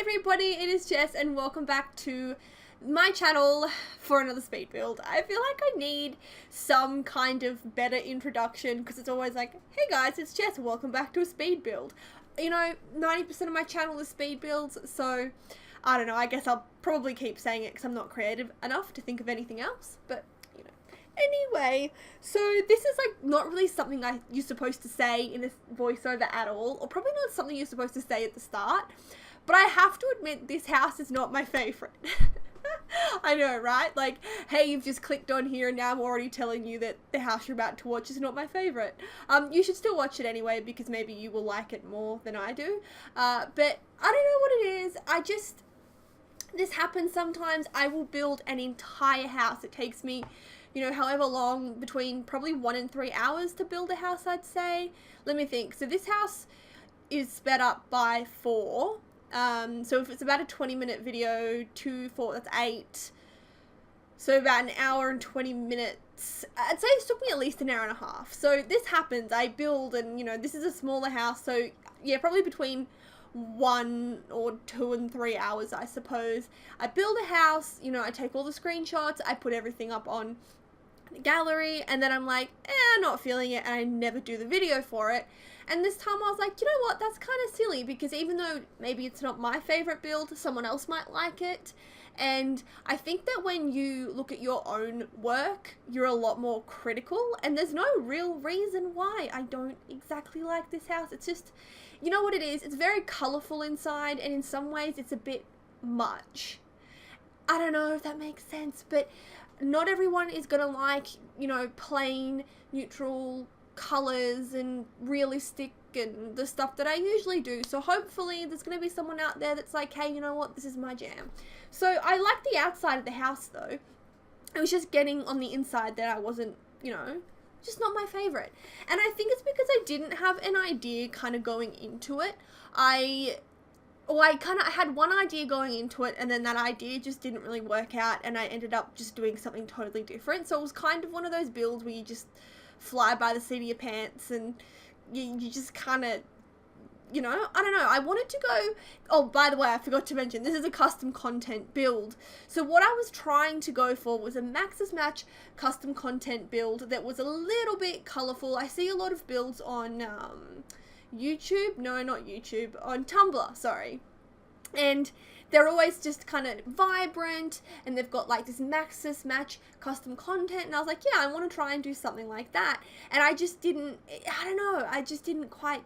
everybody, it is Jess and welcome back to my channel for another speed build. I feel like I need some kind of better introduction because it's always like, hey guys, it's Jess, welcome back to a speed build. You know, 90% of my channel is speed builds, so I don't know, I guess I'll probably keep saying it because I'm not creative enough to think of anything else, but you know. Anyway, so this is like not really something you're supposed to say in a voiceover at all, or probably not something you're supposed to say at the start, but I have to admit this house is not my favorite. I know, right? Like, hey, you've just clicked on here and now I'm already telling you that the house you're about to watch is not my favorite. You should still watch it anyway because maybe you will like it more than I do. But I don't know what it is. This happens sometimes. I will build an entire house. It takes me, you know, however long, between probably 1 and 3 hours to build a house, I'd say. Let me think. So this house is sped up by 4. So if it's about a 20-minute video, 2, 4, that's 8. So about an hour and 20 minutes. I'd say it took me at least an hour and a half. So this happens. I build and, you know, this is a smaller house. So yeah, probably between 1 or 2 and 3 hours, I suppose. I build a house, you know, I take all the screenshots, I put everything up on the gallery, and then I'm like, not feeling it, and I never do the video for it. And this time I was like, you know what, that's kind of silly, because even though maybe it's not my favorite build, someone else might like it. And I think that when you look at your own work, you're a lot more critical, and there's no real reason why I don't exactly like this house. It's just, you know what it is? It's very colourful inside, and in some ways it's a bit much. I don't know if that makes sense, but not everyone is gonna like, you know, plain, neutral colours and realistic and the stuff that I usually do. So hopefully there's gonna be someone out there that's like, hey, you know what, this is my jam. So I like the outside of the house though. It was just getting on the inside that I wasn't, you know, just not my favourite. And I think it's because I didn't have an idea kind of going into it. I had one idea going into it, and then that idea just didn't really work out, and I ended up just doing something totally different. So it was kind of one of those builds where you just fly by the seat of your pants, and you just kind of, you know, I don't know. I wanted to go, oh, by the way, I forgot to mention, this is a custom content build. So what I was trying to go for was a Maxis Match custom content build that was a little bit colourful. I see a lot of builds on YouTube, no, not YouTube, on Tumblr, sorry. And they're always just kind of vibrant, and they've got like this Maxis Match custom content, and I was like, yeah, I want to try and do something like that. And I just didn't, I don't know, I just didn't quite,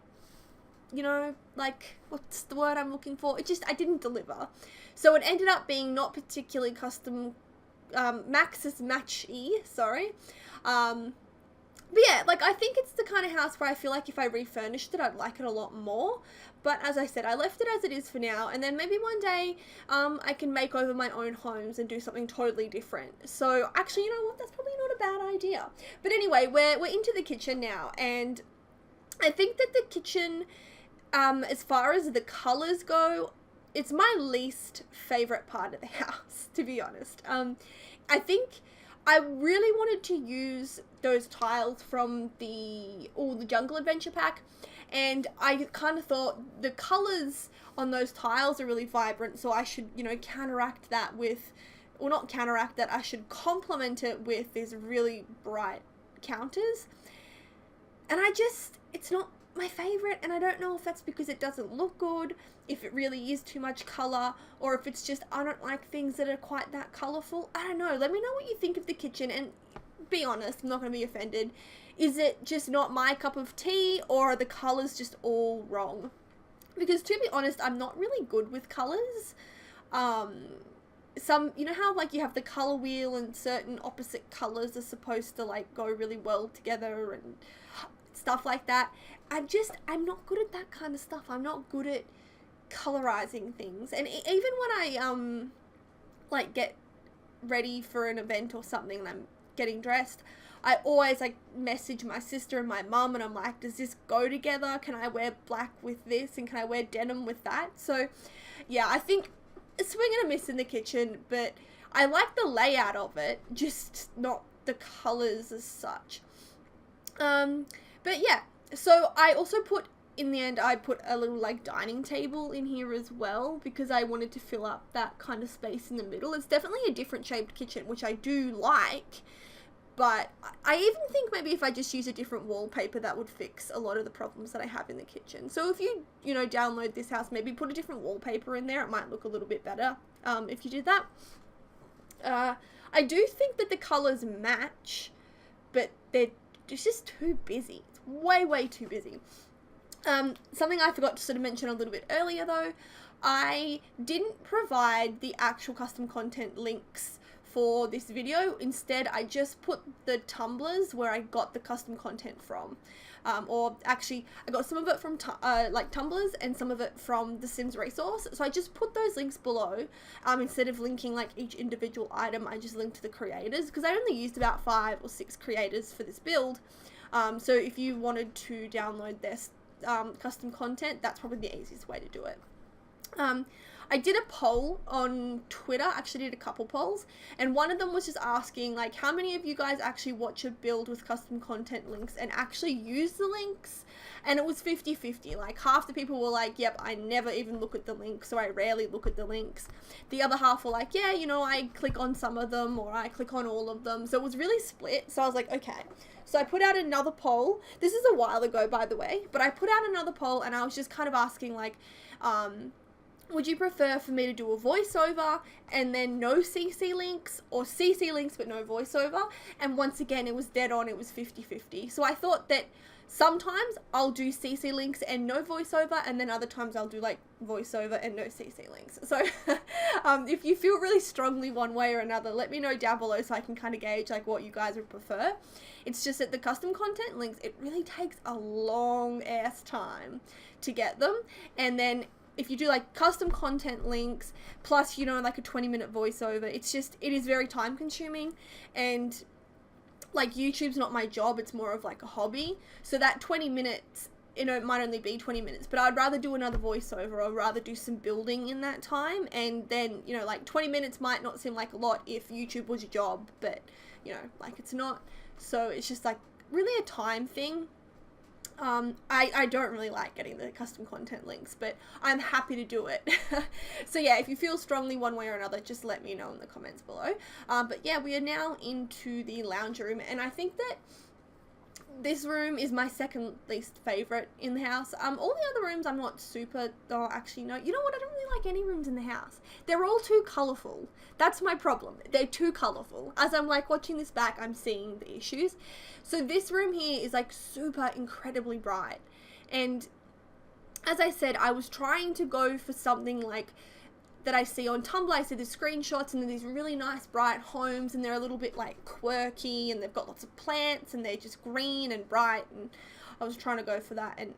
you know, like, what's the word I'm looking for? I didn't deliver. So it ended up being not particularly custom, Maxis Match-y, sorry. But yeah, like, I think it's the kind of house where I feel like if I refurnished it, I'd like it a lot more. But as I said, I left it as it is for now, and then maybe one day, I can make over my own homes and do something totally different. So, actually, you know what, that's probably not a bad idea. But anyway, we're into the kitchen now, and I think that the kitchen, as far as the colours go, it's my least favourite part of the house, to be honest. I think I really wanted to use those tiles from the Jungle Adventure pack, and I kind of thought the colours on those tiles are really vibrant, so I should, you know, counteract that with, or not counteract that, I should complement it with these really bright counters. And it's not my favourite, and I don't know if that's because it doesn't look good, if it really is too much colour, or if it's just I don't like things that are quite that colourful. I don't know. Let me know what you think of the kitchen, and be honest, I'm not going to be offended. Is it just not my cup of tea, or are the colours just all wrong? Because to be honest, I'm not really good with colours. You know how like you have the colour wheel and certain opposite colours are supposed to like go really well together and stuff like that. I'm not good at that kind of stuff. I'm not good at colorizing things. And even when I like get ready for an event or something and I'm getting dressed, I always like message my sister and my mum, and I'm like, does this go together? Can I wear black with this, and can I wear denim with that? So yeah, I think a swing and a miss in the kitchen, but I like the layout of it, just not the colors as such. But yeah, so I also put in the end, I put a little like dining table in here as well because I wanted to fill up that kind of space in the middle. It's definitely a different shaped kitchen, which I do like, but I even think maybe if I just use a different wallpaper, that would fix a lot of the problems that I have in the kitchen. So if you download this house, maybe put a different wallpaper in there. It might look a little bit better if you did that. I do think that the colors match, but they're just too busy. It's way too busy. Something I forgot to sort of mention a little bit earlier though, I didn't provide the actual custom content links for this video. Instead, I just put the tumblers where I got the custom content from. Or actually, I got some of it from like tumblers and some of it from the Sims resource. So I just put those links below. Instead of linking like each individual item, I just linked the creators because I only used about 5 or 6 creators for this build. So if you wanted to download their custom content, that's probably the easiest way to do it. I did a poll on Twitter, actually did a couple polls, and one of them was just asking like how many of you guys actually watch a build with custom content links and actually use the links, and it was 50-50. Like half the people were like, yep, I never even look at the links, so I rarely look at the links. The other half were like, yeah, I click on some of them or I click on all of them. So it was really split. So I was like, okay. So I put out another poll. This is a while ago, by the way, but I put out another poll and I was just kind of asking like, would you prefer for me to do a voiceover and then no CC links, or CC links but no voiceover? And once again, it was dead on. It was 50-50. So I thought that sometimes I'll do CC links and no voiceover, and then other times I'll do like voiceover and no CC links. So if you feel really strongly one way or another, let me know down below so I can kind of gauge like what you guys would prefer. It's just that the custom content links, it really takes a long ass time to get them. And then if you do like custom content links plus, like a 20-minute voiceover, it is very time consuming, and like YouTube's not my job, it's more of like a hobby. So that 20 minutes, it might only be 20 minutes, but I'd rather do another voiceover or rather do some building in that time. And then, like 20 minutes might not seem like a lot if YouTube was your job, but like it's not. So it's just like really a time thing. I don't really like getting the custom content links, but I'm happy to do it. So yeah, if you feel strongly one way or another, just let me know in the comments below. But yeah, we are now into the lounge room, and I think that this room is my second least favorite in the house. All the other rooms I'm not super, actually no, you know what, I don't really like any rooms in the house. They're all too colourful. That's my problem. They're too colourful. As I'm like watching this back, I'm seeing the issues. So this room here is like super incredibly bright. And as I said, I was trying to go for something like that I see on Tumblr. I see the screenshots and these really nice bright homes, and they're a little bit like quirky, and they've got lots of plants and they're just green and bright, and I was trying to go for that. And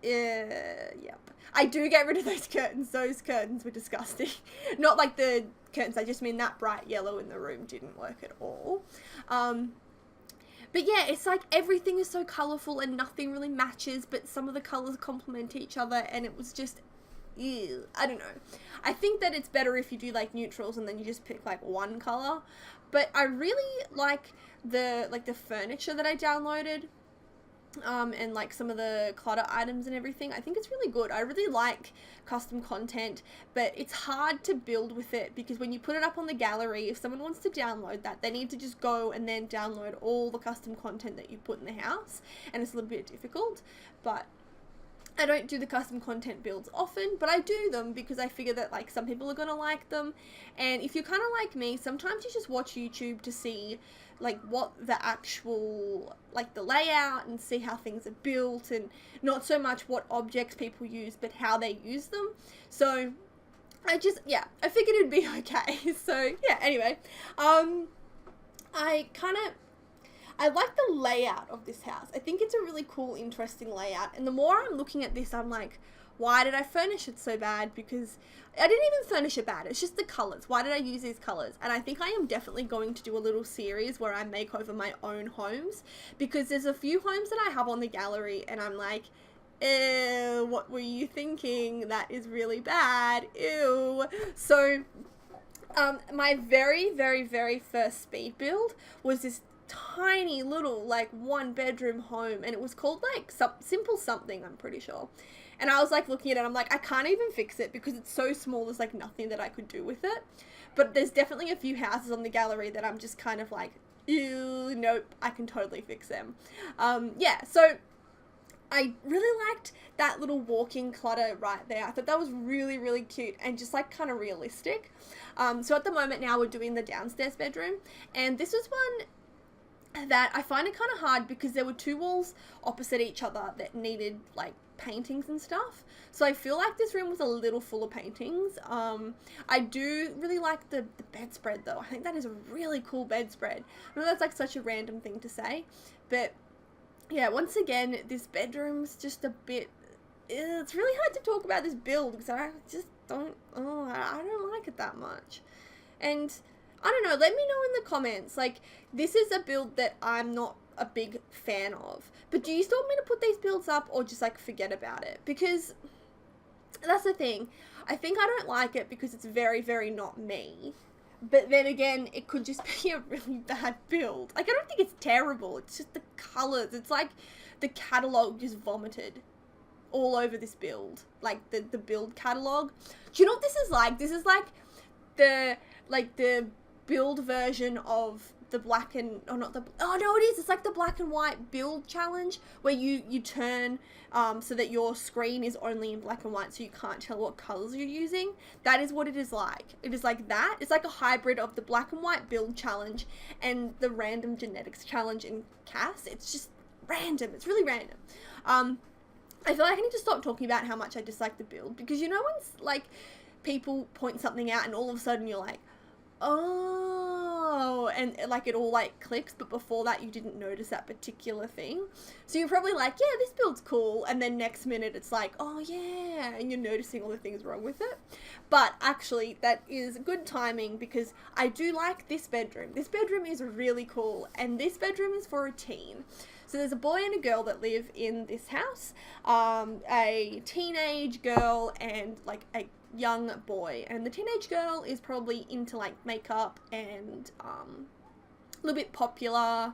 yep, I do get rid of those curtains. Those curtains were disgusting. Not like the curtains, I just mean that bright yellow in the room didn't work at all. But yeah, it's like everything is so colourful and nothing really matches, but some of the colours complement each other, and it was just, ew, I don't know. I think that it's better if you do like neutrals and then you just pick like one colour. But I really like the furniture that I downloaded. And like some of the clutter items and everything. I think it's really good. I really like custom content, but it's hard to build with it because when you put it up on the gallery, if someone wants to download that, they need to just go and then download all the custom content that you put in the house, and it's a little bit difficult. But I don't do the custom content builds often, but I do them because I figure that like some people are going to like them. And if you're kind of like me, sometimes you just watch YouTube to see like what the actual, like the layout, and see how things are built, and not so much what objects people use, but how they use them. So I figured it'd be okay. So yeah, anyway, I like the layout of this house. I think it's a really cool, interesting layout. And the more I'm looking at this, I'm like, why did I furnish it so bad? Because I didn't even furnish it bad. It's just the colours. Why did I use these colours? And I think I am definitely going to do a little series where I make over my own homes, because there's a few homes that I have on the gallery and I'm like, ew, what were you thinking? That is really bad. Ew. So my very, very, very first speed build was this tiny little like 1-bedroom home, and it was called like Simple Something, I'm pretty sure. And I was like looking at it, I'm like, I can't even fix it because it's so small, there's like nothing that I could do with it. But there's definitely a few houses on the gallery that I'm just kind of like, ew, nope, I can totally fix them. Yeah, so I really liked that little walking clutter right there. I thought that was really, really cute and just like kind of realistic. So at the moment now we're doing the downstairs bedroom, and this was one that I find it kind of hard because there were 2 walls opposite each other that needed like paintings and stuff. So I feel like this room was a little full of paintings. I do really like the bedspread though. I think that is a really cool bedspread. I know that's like such a random thing to say, but yeah, once again, this bedroom's just a bit, it's really hard to talk about this build because I just don't, I don't like it that much. And I don't know, let me know in the comments, like, this is a build that I'm not a big fan of, but do you still want me to put these builds up or just like forget about it? Because that's the thing, I think I don't like it because it's very, very not me. But then again, it could just be a really bad build. Like, I don't think it's terrible. It's just the colours. It's like the catalogue just vomited all over this build. Like, the build catalogue. Do you know what this is like? This is like the build version of the black and, oh no, it is. It's like the black and white build challenge where you turn so that your screen is only in black and white so you can't tell what colors you're using. That is what it is like. It is like that. It's like a hybrid of the black and white build challenge and the random genetics challenge in CAS. It's just random. It's really random. I feel like I need to stop talking about how much I dislike the build, because you know when like people point something out and all of a sudden you're like, oh, and like it all like clicks, but before that you didn't notice that particular thing. So you're probably like, yeah, this build's cool, and then next minute it's like, oh yeah, and you're noticing all the things wrong with it. But actually that is good timing because I do like this bedroom. This bedroom is really cool, and this bedroom is for a teen. So there's a boy and a girl that live in this house, a teenage girl and like a young boy, and the teenage girl is probably into like makeup and a little bit popular,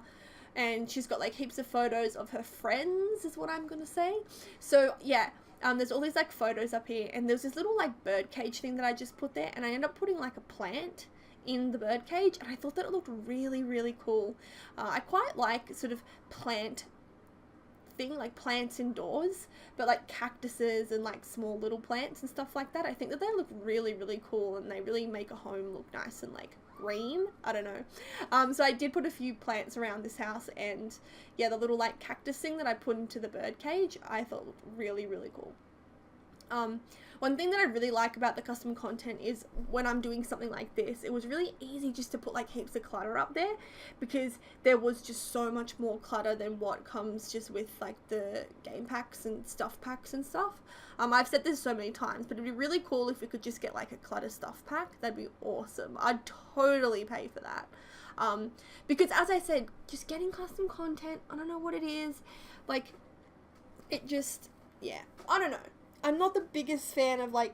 and she's got like heaps of photos of her friends is what I'm gonna say. So yeah, there's all these like photos up here, and there's this little like bird cage thing that I just put there, and I ended up putting like a plant in the bird cage, and I thought that it looked really, really cool. I quite like sort of plant thing, like plants indoors, but like cactuses and like small little plants and stuff like that. I think that they look really, really cool, and they really make a home look nice and like green. I don't know. So I did put a few plants around this house, and yeah, the little like cactus thing that I put into the bird cage I thought looked really, really cool. One thing that I really like about the custom content is when I'm doing something like this, it was really easy just to put like heaps of clutter up there, because there was just so much more clutter than what comes just with like the game packs and stuff packs and stuff. I've said this so many times, but it'd be really cool if we could just get like a clutter stuff pack. That'd be awesome. I'd totally pay for that. Because as I said, just getting custom content, I don't know what it is, like it just, yeah, I don't know. I'm not the biggest fan of like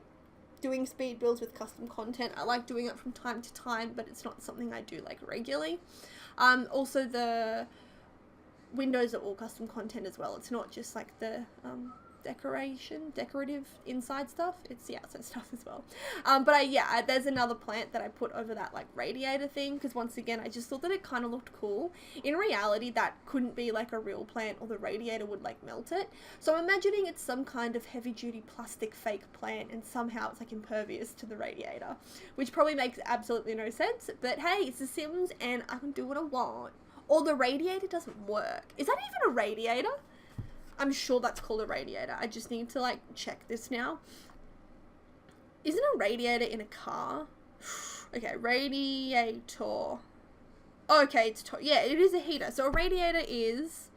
doing speed builds with custom content. I like doing it from time to time, but it's not something I do like regularly. Also the windows are all custom content as well. It's not just like the decorative inside stuff, it's the outside stuff as well. But there's another plant that I put over that like radiator thing, because once again I just thought that it kind of looked cool. In reality that couldn't be like a real plant, or the radiator would like melt it. So I'm imagining it's some kind of heavy duty plastic fake plant, and somehow it's like impervious to the radiator, which probably makes absolutely no sense, but hey, it's The Sims and I can do what I want. Or the radiator doesn't work. Is that even a radiator? I'm sure that's called a radiator. I just need to like check this now. Isn't a radiator in a car? Okay, radiator. Okay, yeah, it is a heater. So a radiator is,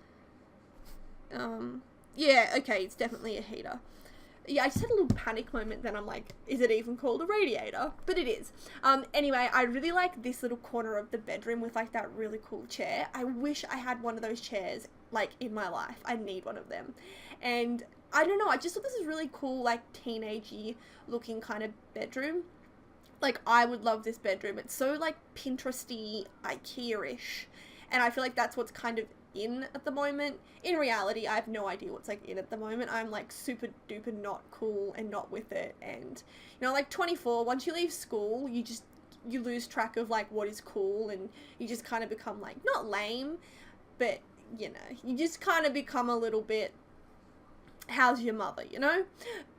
yeah, okay, it's definitely a heater. Yeah, I just had a little panic moment, then I'm like, is it even called a radiator? But it is. Anyway, I really like this little corner of the bedroom with like that really cool chair. I wish I had one of those chairs like in my life. I need one of them. And I don't know, I just thought this is really cool, like teenagey looking kind of bedroom. Like I would love this bedroom. It's so like Pinteresty, IKEA-ish. and I feel like that's what's kind of in at the moment. In reality, I have no idea what's like in at the moment. I'm like super duper not cool and not with it, and you know, like 24, once you leave school, you lose track of like what is cool, and you just kind of become like, not lame, but you know, you just kind of become a little bit, how's your mother, you know?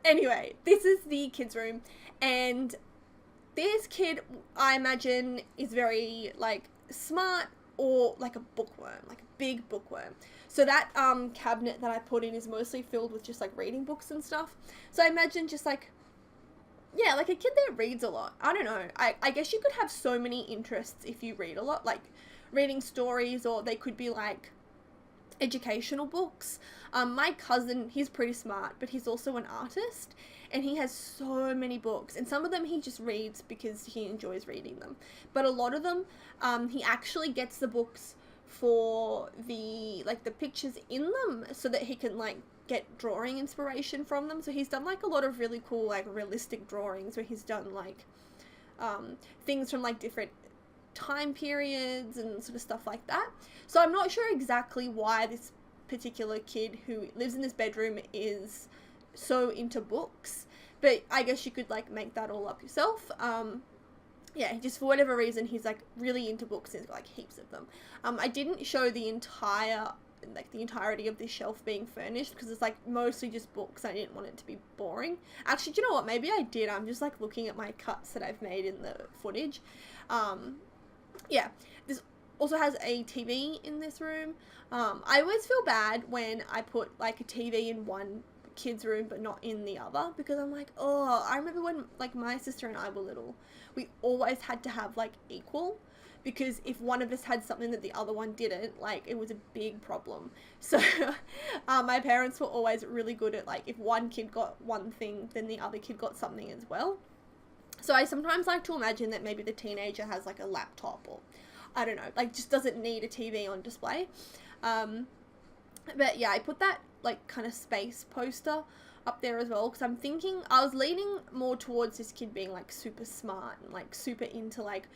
Anyway, this is the kids' room, and this kid, I imagine, is very like smart, or like a bookworm, like a big bookworm. So that cabinet that I put in is mostly filled with just like reading books and stuff. So I imagine just like, yeah, like a kid that reads a lot. I don't know. I guess you could have so many interests if you read a lot, like reading stories, or they could be like educational books. My cousin, he's pretty smart, but he's also an artist, and he has so many books, and some of them he just reads because he enjoys reading them, but a lot of them he actually gets the books for the pictures in them, so that he can like get drawing inspiration from them. So he's done like a lot of really cool like realistic drawings, where he's done like things from like different time periods and sort of stuff like that. So I'm not sure exactly why this particular kid who lives in this bedroom is so into books, but I guess you could like make that all up yourself. Yeah, just for whatever reason, he's like really into books, and he's got like heaps of them. I didn't show the entirety of this shelf being furnished, because it's like mostly just books. I didn't want it to be boring. Actually, do you know what? Maybe I did. I'm just like looking at my cuts that I've made in the footage. Yeah, this also has a TV in this room. I always feel bad when I put like a TV in one kid's room but not in the other, because I'm like, oh, I remember when like my sister and I were little, we always had to have like equal, because if one of us had something that the other one didn't, like it was a big problem. So my parents were always really good at like, if one kid got one thing, then the other kid got something as well. So I sometimes like to imagine that maybe the teenager has like a laptop, or I don't know, like just doesn't need a TV on display. But yeah, I put that like kind of space poster up there as well, because I'm thinking, I was leaning more towards this kid being like super smart and like super into like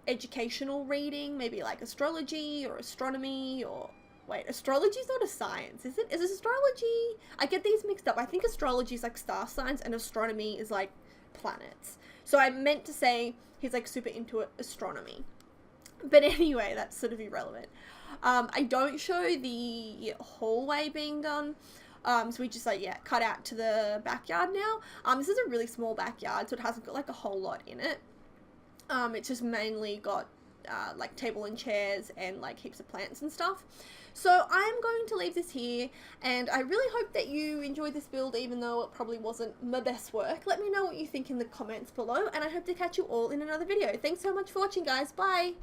educational reading, maybe like astrology or astronomy, or wait, astrology's not a science, is it? Is it astrology? I get these mixed up. I think astrology is like star signs and astronomy is like planets. So I meant to say he's like super into astronomy. But anyway, that's sort of irrelevant. I don't show the hallway being done. So we just like, yeah, cut out to the backyard now. This is a really small backyard, so it hasn't got like a whole lot in it. It's just mainly got like table and chairs and like heaps of plants and stuff. So I'm going to leave this here, and I really hope that you enjoyed this build, even though it probably wasn't my best work. Let me know what you think in the comments below, and I hope to catch you all in another video. Thanks so much for watching, guys. Bye!